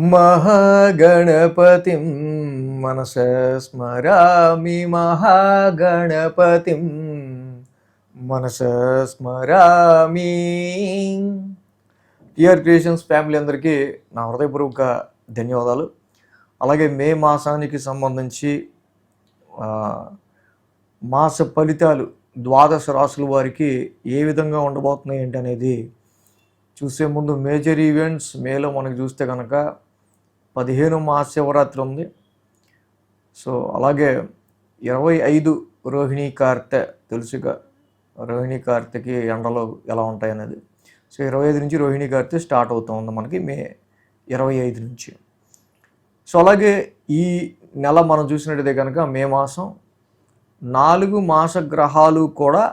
మహాగణపతిం మనసా స్మరామి మహాగణపతిం మనసా స్మరామి. TR creations family అందరికీ నా హృదయపూర్వక ధన్యవాదాలు. అలాగే మే మాసానికి సంబంధించి మాస ఫలితాలు ద్వాదశ రాసుల వారికి ఏ విధంగా ఉండబోతున్నాయి ఏంటి అనేది చూసే ముందు మేజర్ ఈవెంట్స్ మేలో మనకు చూస్తే కనుక 15 మహాశివరాత్రి ఉంది. సో అలాగే 25 రోహిణీ కార్తె, తెలుసుగా రోహిణీ కార్తెకి ఎండలు ఎలా ఉంటాయి అనేది. సో 25 నుంచి రోహిణీ కార్తె స్టార్ట్ అవుతుంది మనకి మే 25 నుంచి. సో అలాగే ఈ నెల మనం చూసినట్టయితే కనుక మే మాసం 4 మాస గ్రహాలు కూడా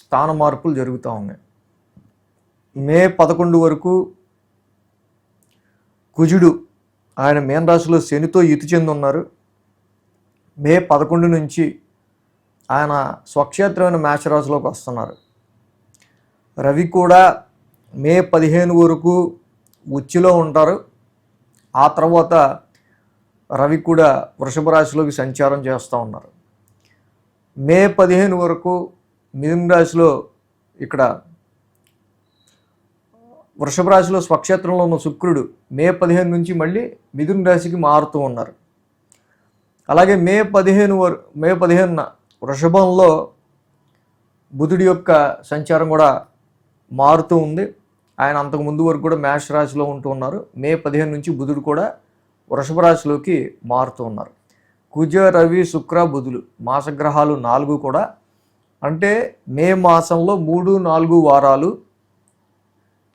స్థాన మార్పులు జరుగుతూ ఉన్నాయి. మే 11 వరకు కుజుడు ఆయన మీన రాశిలో శనితో యుతి చెంది ఉన్నారు. మే 11 నుంచి ఆయన స్వక్షేత్రమైన మేషరాశిలోకి వస్తున్నారు. రవి కూడా మే 15 వరకు ఉచ్చులో ఉంటారు. ఆ తర్వాత రవి కూడా వృషభ రాశిలోకి సంచారం చేస్తూ ఉన్నారు. మే 15 వరకు మిథున రాశిలో ఇక్కడ వృషభ రాశిలో స్వక్షేత్రంలో ఉన్న శుక్రుడు మే 15 నుంచి మళ్ళీ మిథున రాశికి మారుతూ ఉన్నారు. అలాగే మే 15న వృషభంలో బుధుడి యొక్క సంచారం కూడా మారుతూ ఉంది. ఆయన అంతకు ముందు వరకు కూడా మేష రాశిలో ఉంటూ ఉన్నారు. మే 15 నుంచి బుధుడు కూడా వృషభ రాశిలోకి మారుతూ ఉన్నారు. కుజ, రవి, శుక్ర, బుధులు మాసగ్రహాలు 4 కూడా, అంటే మే మాసంలో 3-4 వారాలు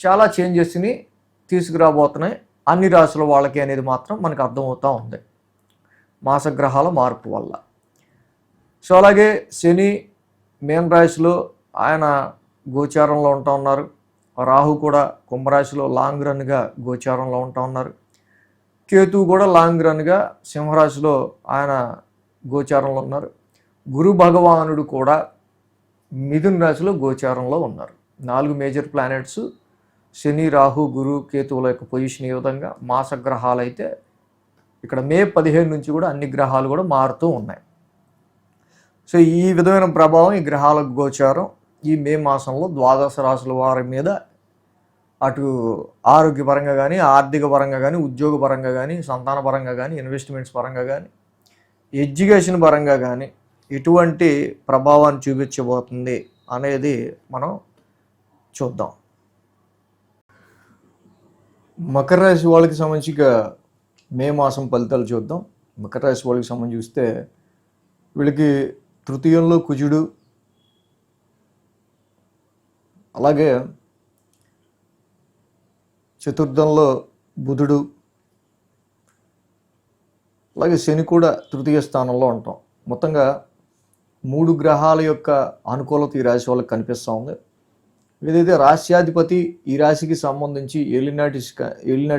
చాలా చేంజెస్ని తీసుకురాబోతున్నాయి అన్ని రాశుల వాళ్ళకి అనేది మాత్రం మనకు అర్థమవుతూ ఉంది మాసగ్రహాల మార్పు వల్ల. సో అలాగే శని మీన రాశిలో ఆయన గోచారంలో ఉంటూ ఉన్నారు. రాహు కూడా కుంభరాశిలో లాంగ్ రన్గా గోచారంలో ఉంటూ ఉన్నారు. కేతువు కూడా లాంగ్ రన్గా సింహరాశిలో ఆయన గోచారంలో ఉన్నారు. గురు భగవానుడు కూడా మిథున రాశిలో గోచారంలో ఉన్నారు. 4 మేజర్ ప్లానెట్స్ శని, రాహు, గురు, కేతువుల యొక్క పొజిషన్ ఈ విధంగా. మాసగ్రహాలు అయితే ఇక్కడ మే 15 నుంచి కూడా అన్ని గ్రహాలు కూడా మారుతూ ఉన్నాయి. సో ఈ విధమైన ప్రభావం ఈ గ్రహాల గోచారం ఈ మే మాసంలో ద్వాదశ రాశుల వారి మీద అటు ఆరోగ్యపరంగా కానీ, ఆర్థిక పరంగా కానీ, ఉద్యోగ పరంగా కానీ, సంతాన పరంగా కానీ, ఇన్వెస్ట్మెంట్స్ పరంగా కానీ, ఎడ్యుకేషన్ పరంగా కానీ ఎటువంటి ప్రభావాన్ని చూపించబోతుంది అనేది మనం చూద్దాం. మకర రాశి వాళ్ళకి సంబంధించి మే మాసం ఫలితాలు చూద్దాం. మకర రాశి వాళ్ళకి సంబంధించి చూస్తే వీళ్ళకి తృతీయంలో కుజుడు, అలాగే చతుర్థంలో బుధుడు, అలాగే శని కూడా తృతీయ స్థానంలో ఉంటాం. మొత్తంగా 3 గ్రహాల యొక్క అనుకూలత ఈ రాశి వాళ్ళకి కనిపిస్తూ ఉంది. ఏదైతే రాశ్యాధిపతి ఈ రాశికి సంబంధించి ఏలినాటి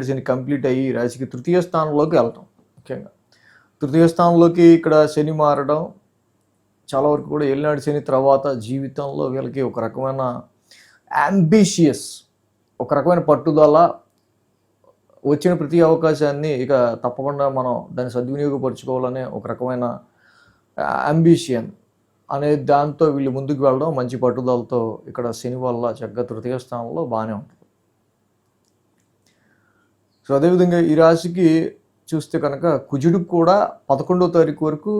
శని కంప్లీట్ అయ్యి ఈ రాశికి తృతీయ స్థానంలోకి వెళ్ళటం, ముఖ్యంగా తృతీయ స్థానంలోకి ఇక్కడ శని మారడం చాలా వరకు కూడా ఏలినాటి శని తర్వాత జీవితంలో వీళ్ళకి ఒక రకమైన అంబిషియస్, ఒక రకమైన పట్టుదల, వచ్చిన ప్రతి అవకాశాన్ని ఇక తప్పకుండా మనం దాన్ని సద్వినియోగపరుచుకోవాలనే ఒక రకమైన అంబిషియన్ అనే దాంతో వీళ్ళు ముందుకు వెళ్ళడం, మంచి పట్టుదలతో ఇక్కడ శని వల్ల చక్కగా తృతీయ స్థానంలో బాగానే ఉంటుంది. సో అదేవిధంగా ఈ రాశికి చూస్తే కనుక కుజుడు కూడా 11వ తారీఖు వరకు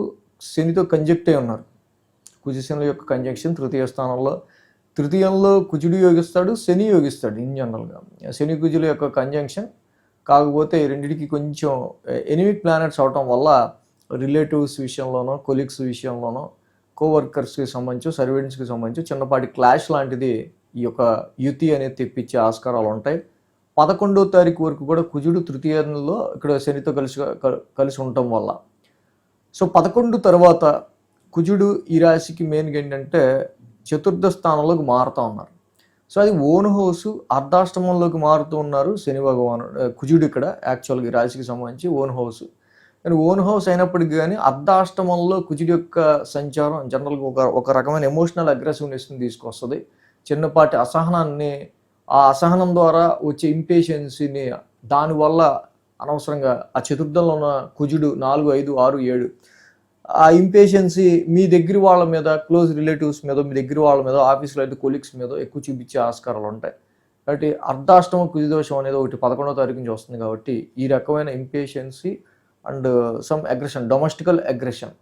శనితో కంజెక్ట్ అయి ఉన్నారు. కుజశనుల యొక్క కంజంక్షన్ తృతీయ స్థానంలో. తృతీయంలో కుజుడు యోగిస్తాడు, శని యోగిస్తాడు ఇన్ జనరల్గా. శని కుజుల యొక్క కంజంక్షన్ కాకపోతే రెండింటికి కొంచెం ఎనిమిక్ ప్లానెట్స్ అవటం వల్ల రిలేటివ్స్ విషయంలోనో, కొలీగ్స్ విషయంలోనో, కోవర్కర్స్కి సంబంధించి, సర్వెంట్స్కి సంబంధించి చిన్నపాటి క్లాష్ లాంటిది ఈ యొక్క యుతి అనేది తెప్పించే ఆస్కారాలు ఉంటాయి. 11వ తారీఖు వరకు కూడా కుజుడు తృతీయంలో ఇక్కడ శనితో కలిసి ఉండటం వల్ల. సో 11 తర్వాత కుజుడు ఈ రాశికి మెయిన్గా ఏంటంటే చతుర్థ స్థానంలోకి మారుతూ ఉన్నారు. సో అది ఓన్ హౌస్ అర్ధాష్టమంలోకి మారుతూ ఉన్నారు శని భగవానుడు. కుజుడు ఇక్కడ యాక్చువల్గా ఈ రాశికి సంబంధించి ఓన్ హౌస్, కానీ ఓన్ హౌస్ అయినప్పటికీ కానీ అర్ధాష్టమంలో కుజుడి యొక్క సంచారం జనరల్గా ఒక రకమైన ఎమోషనల్ అగ్రెసివ్నెస్ని తీసుకొస్తుంది. చిన్నపాటి అసహనాన్ని, ఆ అసహనం ద్వారా వచ్చే ఇంపేషెన్సీని దానివల్ల అనవసరంగా ఆ చతుర్థంలో ఉన్న కుజుడు 4, 5, 6, 7 ఆ ఇంపేషెన్సీ మీ దగ్గర వాళ్ళ మీద, క్లోజ్ రిలేటివ్స్ మీద, మీ దగ్గర వాళ్ళ మీద, ఆఫీస్లో అయితే కొలీగ్స్ మీద ఎక్కువ చూపించే ఆస్కారాలు ఉంటాయి. కాబట్టి అర్ధాష్టమ కుజదోషం అనేది ఒకటి 11వ తారీఖు నుంచి వస్తుంది కాబట్టి ఈ రకమైన impatiency and some aggression, domestical aggression,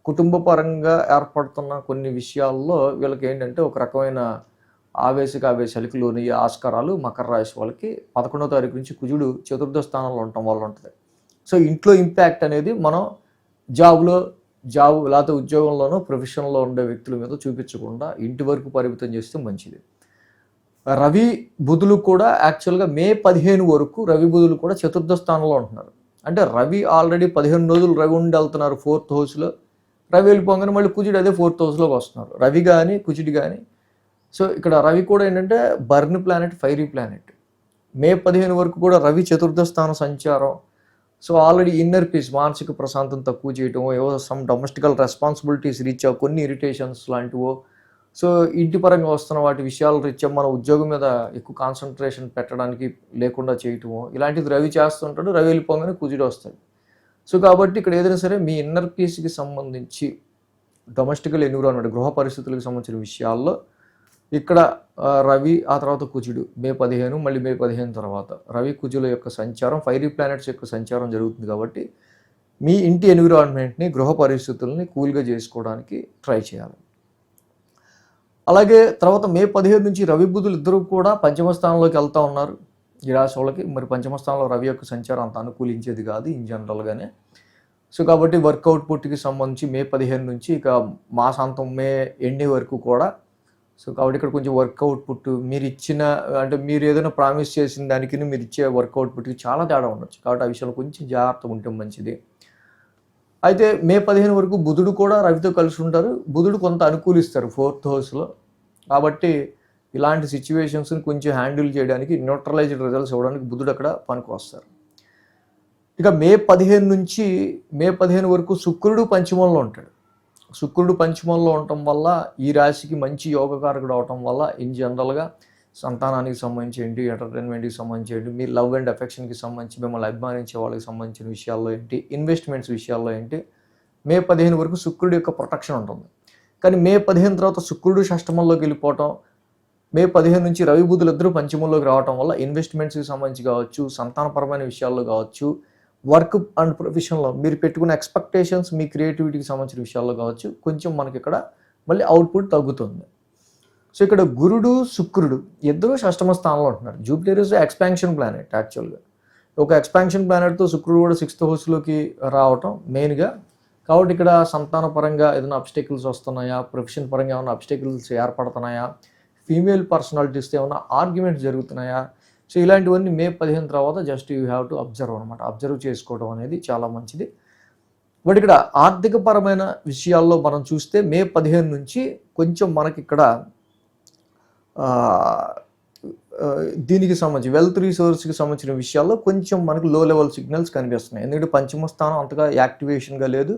కుటుంబ పరంగా ఏర్పడుతున్న కొన్ని విషయాల్లో వీళ్ళకి ఏంటంటే ఒక రకమైన ఆవేశాలకు లోనయ్యే ఆస్కారాలు మకర రాశి వాళ్ళకి 11వ తారీఖు నుంచి కుజుడు చతుర్థ స్థానంలో ఉండటం వల్ల ఉంటుంది. సో ఇంట్లో ఇంపాక్ట్ అనేది మనం జాబ్ లేకపోతే ఉద్యోగంలోనో ప్రొఫెషన్లో ఉండే వ్యక్తుల మీద చూపించకుండా ఇంటి వరకు పరిమితం చేస్తే మంచిది. రవి బుధులు కూడా యాక్చువల్గా మే 15 వరకు రవి బుధులు కూడా చతుర్థ స్థానంలో ఉంటున్నారు. అంటే రవి ఆల్రెడీ 15 రోజులు రవి ఉండి వెళ్తున్నారు 4th హౌస్లో. రవి వెళ్ళిపోగానే మళ్ళీ కుజుడు అదే 4th హౌస్లోకి వస్తున్నారు, రవి కానీ కుజుడు కానీ. సో ఇక్కడ రవి కూడా ఏంటంటే బర్న్ ప్లానెట్, ఫైరీ ప్లానెట్. మే 15 వరకు కూడా రవి చతుర్థ స్థాన సంచారం. సో ఆల్రెడీ ఇన్నర్ పీస్, మానసిక ప్రశాంతం తక్కువ చేయటం, ఏవో సమ్ డొమెస్టికల్ రెస్పాన్సిబిలిటీస్ రీత్యా కొన్ని ఇరిటేషన్స్ లాంటివో, సో ఇంటి పరంగా వస్తున్న వాటి విషయాల రీత్యా మన ఉద్యోగం మీద ఎక్కువ కాన్సన్ట్రేషన్ పెట్టడానికి లేకుండా చేయటము, ఇలాంటిది రవి చేస్తుంటాడు. రవి వెళ్ళిపోగానే కుజుడు వస్తాడు. సో కాబట్టి ఇక్కడ ఏదైనా సరే మీ ఇన్నర్ పీస్కి సంబంధించి డొమెస్టికల్ ఎన్విరాన్మెంట్, గృహ పరిస్థితులకు సంబంధించిన విషయాల్లో ఇక్కడ రవి, ఆ తర్వాత కుజుడు మే 15, మళ్ళీ మే 15 తర్వాత రవి కుజుల యొక్క సంచారం, ఫైరీ ప్లానెట్స్ యొక్క సంచారం జరుగుతుంది కాబట్టి మీ ఇంటి ఎన్విరాన్మెంట్ని, గృహ పరిస్థితుల్ని కూల్గా చేసుకోవడానికి ట్రై చేయాలి. అలాగే తర్వాత మే 15 నుంచి రవి బుధులు ఇద్దరు కూడా పంచమ స్థానంలోకి వెళ్తూ ఉన్నారు ఈ రాశి వాళ్ళకి. మరి పంచమ స్థానంలో రవి యొక్క సంచారం అంత అనుకూలించేది కాదు ఇన్ జనరల్గానే. సో కాబట్టి వర్క్ అవుట్పుట్కి సంబంధించి మే 15 నుంచి ఇక మాసాంతం మే ఎండ్ వరకు కూడా, సో కాబట్టి ఇక్కడ కొంచెం వర్క్ అవుట్పుట్ మీరు ఇచ్చిన, అంటే మీరు ఏదైనా ప్రామిస్ చేసిన దానికి మీరు ఇచ్చే వర్క్ అవుట్పుట్కి చాలా తేడా ఉండొచ్చు. కాబట్టి ఆ విషయంలో కొంచెం జాగ్రత్తగా ఉంటే మంచిది. అయితే మే 15 వరకు బుధుడు కూడా రవితో కలిసి ఉంటారు. బుధుడు కొంత అనుకూలిస్తారు 4th హౌస్లో. కాబట్టి ఇలాంటి సిచ్యువేషన్స్ని కొంచెం హ్యాండిల్ చేయడానికి, న్యూట్రలైజ్డ్ రిజల్ట్స్ ఇవ్వడానికి బుధుడు అక్కడ పనికి వస్తారు. ఇక మే 15 వరకు శుక్రుడు పంచమంలో ఉంటాడు. శుక్రుడు పంచమంలో ఉండటం వల్ల ఈ రాశికి మంచి యోగకారకుడు అవటం వల్ల ఇన్ జనరల్గా సంతానానికి సంబంధించి ఏంటి, ఎంటర్టైన్మెంట్కి సంబంధించి ఏంటి, మీ లవ్ అండ్ అఫెక్షన్కి సంబంధించి, మిమ్మల్ని అభిమానించే వాళ్ళకి సంబంధించిన విషయాల్లో ఏంటి, ఇన్వెస్ట్మెంట్స్ విషయాల్లో ఏంటి, మే 15 వరకు శుక్రుడి యొక్క ప్రొటెక్షన్ ఉంటుంది. కానీ మే 15 తర్వాత శుక్రుడు షష్టమంలోకి వెళ్ళిపోవటం, మే 15 నుంచి రవి బుధులు ఇద్దరు పంచమంలోకి రావటం వల్ల ఇన్వెస్ట్మెంట్స్కి సంబంధించి కావచ్చు, సంతానపరమైన విషయాల్లో కావచ్చు, వర్క్ అండ్ ప్రొఫెషన్లో మీరు పెట్టుకున్న ఎక్స్పెక్టేషన్స్, మీ క్రియేటివిటీకి సంబంధించిన విషయాల్లో కావచ్చు, కొంచెం మనకి ఇక్కడ మళ్ళీ అవుట్పుట్ తగ్గుతుంది. సో ఇక్కడ గురుడు, శుక్రుడు ఇద్దరు షష్టమ స్థానంలో ఉంటున్నారు. జూపిటర్ ఇస్ ఎక్స్పాన్షన్ ప్లానెట్ యాక్చువల్గా. ఒక ఎక్స్పాన్షన్ ప్లానెట్తో శుక్రుడు కూడా 6th హౌస్లోకి రావటం మెయిన్గా. కాబట్టి ఇక్కడ సంతాన పరంగా ఏదైనా అబ్స్టెకల్స్ వస్తున్నాయా, ప్రొఫెషన్ పరంగా ఏమైనా అబ్స్టెకల్స్ ఏర్పడుతున్నాయా, ఫీమేల్ పర్సనాలిటీస్తో ఏమైనా ఆర్గ్యుమెంట్స్ జరుగుతున్నాయా, సో ఇలాంటివన్నీ మే 15 తర్వాత just you have to observe అనమాట. అబ్జర్వ్ చేసుకోవడం అనేది చాలా మంచిది. బట్ ఇక్కడ ఆర్థికపరమైన విషయాల్లో మనం చూస్తే మే 15 నుంచి కొంచెం మనకి ఇక్కడ దీనికి సంబంధించి వెల్త్ రిసోర్స్కి సంబంధించిన విషయాల్లో కొంచెం మనకు లో లెవెల్ సిగ్నల్స్ కనిపిస్తున్నాయి. ఎందుకంటే పంచమ స్థానం అంతగా యాక్టివేషన్గా లేదు.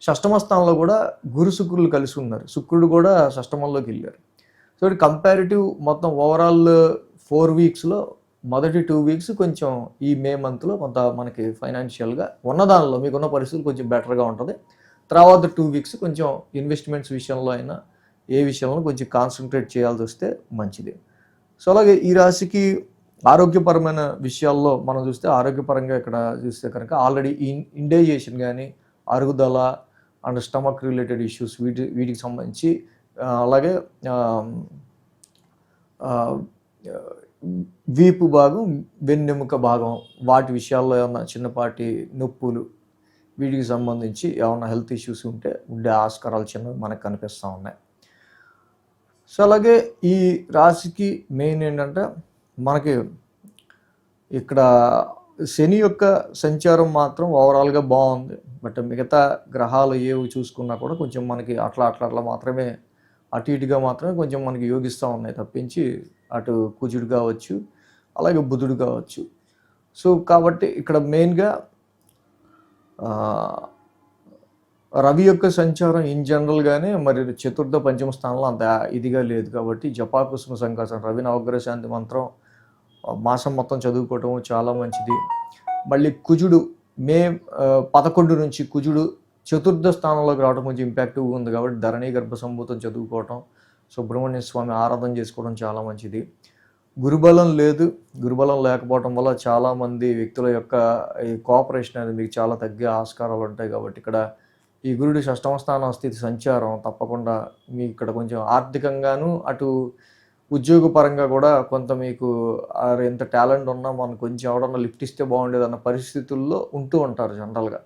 షష్టమ స్థానంలో కూడా గురు శుక్రులు కలిసి ఉన్నారు. శుక్రుడు కూడా షష్టమంలోకి వెళ్ళారు. సో కంపారిటివ్ మొత్తం ఓవరాల్ 4 వీక్స్లో మొదటి 2 వీక్స్ కొంచెం ఈ మే మంత్లో కొంత మనకి ఫైనాన్షియల్గా ఉన్నదానిలో మీకున్న పరిస్థితులు కొంచెం బెటర్గా ఉంటుంది. తర్వాత 2 వీక్స్ కొంచెం ఇన్వెస్ట్మెంట్స్ విషయంలో అయినా ఏ విషయంలో కొంచెం కాన్సన్ట్రేట్ చేయాల్సి వస్తే మంచిది. సో అలాగే ఈ రాశికి ఆరోగ్యపరమైన విషయాల్లో మనం చూస్తే, ఆరోగ్యపరంగా ఇక్కడ చూస్తే కనుక ఆల్రెడీ ఇండైజేషన్ కానీ, అరుగుదల అండ్ స్టమక్ రిలేటెడ్ ఇష్యూస్ వీటికి సంబంధించి, అలాగే వీపు భాగం, వెన్నెముక భాగం వాటి విషయాల్లో ఏమన్నా చిన్నపాటి నొప్పులు, వీటికి సంబంధించి ఏమన్నా హెల్త్ ఇష్యూస్ ఉండే ఆస్కారాలు చిన్నవి మనకు కనిపిస్తూ ఉన్నాయి. సో అలాగే ఈ రాశికి మెయిన్ ఏంటంటే మనకి ఇక్కడ శని యొక్క సంచారం మాత్రం ఓవరాల్గా బాగుంది. బట్ మిగతా గ్రహాలు ఏవి చూసుకున్నా కూడా కొంచెం మనకి అట్లా మాత్రమే, అటు ఇటుగా మాత్రమే కొంచెం మనకి యోగిస్తూ ఉన్నాయి తప్పించి, అటు కుజుడు కావచ్చు, అలాగే బుధుడు కావచ్చు. సో కాబట్టి ఇక్కడ మెయిన్గా రవి యొక్క సంచారం ఇన్ జనరల్గానే మరి చతుర్థ పంచమ స్థానంలో అంత ఇదిగా లేదు. కాబట్టి జపాకుసుమ సంకాసం, రవి నవగ్రహ శాంతి మంత్రం మాసం మొత్తం చదువుకోవటం చాలా మంచిది. మళ్ళీ కుజుడు మే 11 నుంచి కుజుడు చతుర్థ స్థానంలోకి రావడం కొంచెం ఇంపాక్టివ్గా ఉంది కాబట్టి ధరణి గర్భ సంభూతం చదువుకోవటం, సుబ్రహ్మణ్య స్వామి ఆరాధన చేసుకోవడం చాలా మంచిది. గురుబలం లేదు. గురుబలం లేకపోవడం వల్ల చాలామంది వ్యక్తుల యొక్క ఈ కోఆపరేషన్ అనేది మీకు చాలా తగ్గే ఆస్కారాలు ఉంటాయి కాబట్టి ఇక్కడ ఈ గురుడు షష్టమ స్థానం స్థితి సంచారం తప్పకుండా మీకు ఇక్కడ కొంచెం ఆర్థికంగాను అటు ఉద్యోగపరంగా కూడా కొంత మీకు ఎంత టాలెంట్ ఉన్నా మనం కొంచెం ఎవడన్నా లిఫ్ట్ ఇస్తే బాగుండేది అన్న పరిస్థితుల్లో ఉంటూ ఉంటారు జనరల్గా.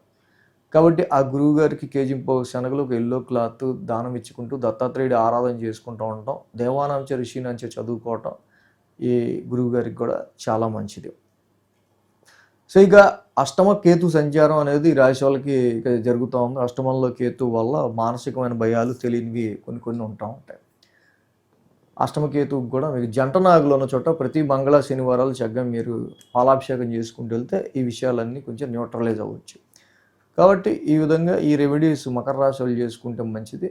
కాబట్టి ఆ గురువు గారికి కేజింపు శనగలు ఒక ఎల్లో క్లాత్ దానం ఇచ్చుకుంటూ దత్తాత్రేయుడి ఆరాధన చేసుకుంటూ ఉంటాం, దేవానాంచ ఋషినాంచ చదువుకోవటం ఈ గురువు గారికి కూడా చాలా మంచిది. సో ఇక అష్టమ కేతు సంచారం అనేది రాశి వాళ్ళకి ఇక జరుగుతూ ఉంది. అష్టమంలో కేతు వల్ల మానసికమైన భయాలు తెలియనివి కొన్ని ఉంటూ ఉంటాయి. అష్టమకేతువుకి కూడా మీకు జంట నాగులు ఉన్న చోట ప్రతి మంగళ శనివారాలు చక్కగా మీరు పాలాభిషేకం చేసుకుంటూ వెళ్తే ఈ విషయాలన్నీ కొంచెం న్యూట్రలైజ్ అవ్వచ్చు. కాబట్టి ఈ విధంగా ఈ రెమెడీస్ మకర రాశి వాళ్ళు చేసుకుంటే మంచిది.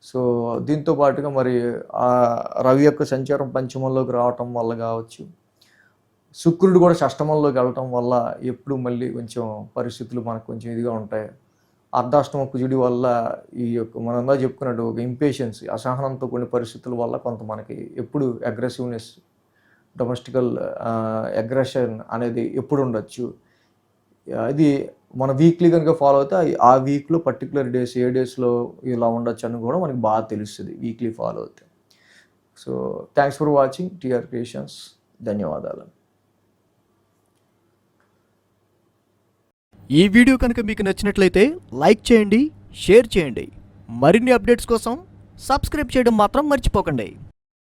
సో దీంతో పాటుగా మరి ఆ రవి యొక్క సంచారం పంచమంలోకి రావటం వల్ల కావచ్చు, శుక్రుడు కూడా షష్టమంలోకి వెళ్ళటం వల్ల ఎప్పుడు మళ్ళీ కొంచెం పరిస్థితులు మనకు కొంచెం ఇదిగా ఉంటాయి. అర్ధాష్టమ కుజుడి వల్ల ఈ యొక్క మనందా చెప్పుకున్నట్టు ఒక ఇంపేషన్స్ అసహనంతో కొన్ని పరిస్థితుల వల్ల కొంత మనకి ఎప్పుడు అగ్రెసివ్నెస్ డొమెస్టికల్ అగ్రెషన్ అనేది ఎప్పుడు ఉండొచ్చు. ఇది మన వీక్లీ కనుక ఫాలో అయితే ఆ వీక్లో పర్టికులర్ డేస్ ఏ డేస్లో ఇలా ఉండొచ్చు అని కూడా మనకి బాగా తెలుస్తుంది వీక్లీ ఫాలో అవుతే. So thanks for watching TR creations. ధన్యవాదాలు. ఈ వీడియో కనుక మీకు నచ్చినట్లయితే లైక్ చేయండి, షేర్ చేయండి. మరిన్ని అప్డేట్స్ కోసం సబ్స్క్రైబ్ చేయడం మాత్రం మర్చిపోకండి.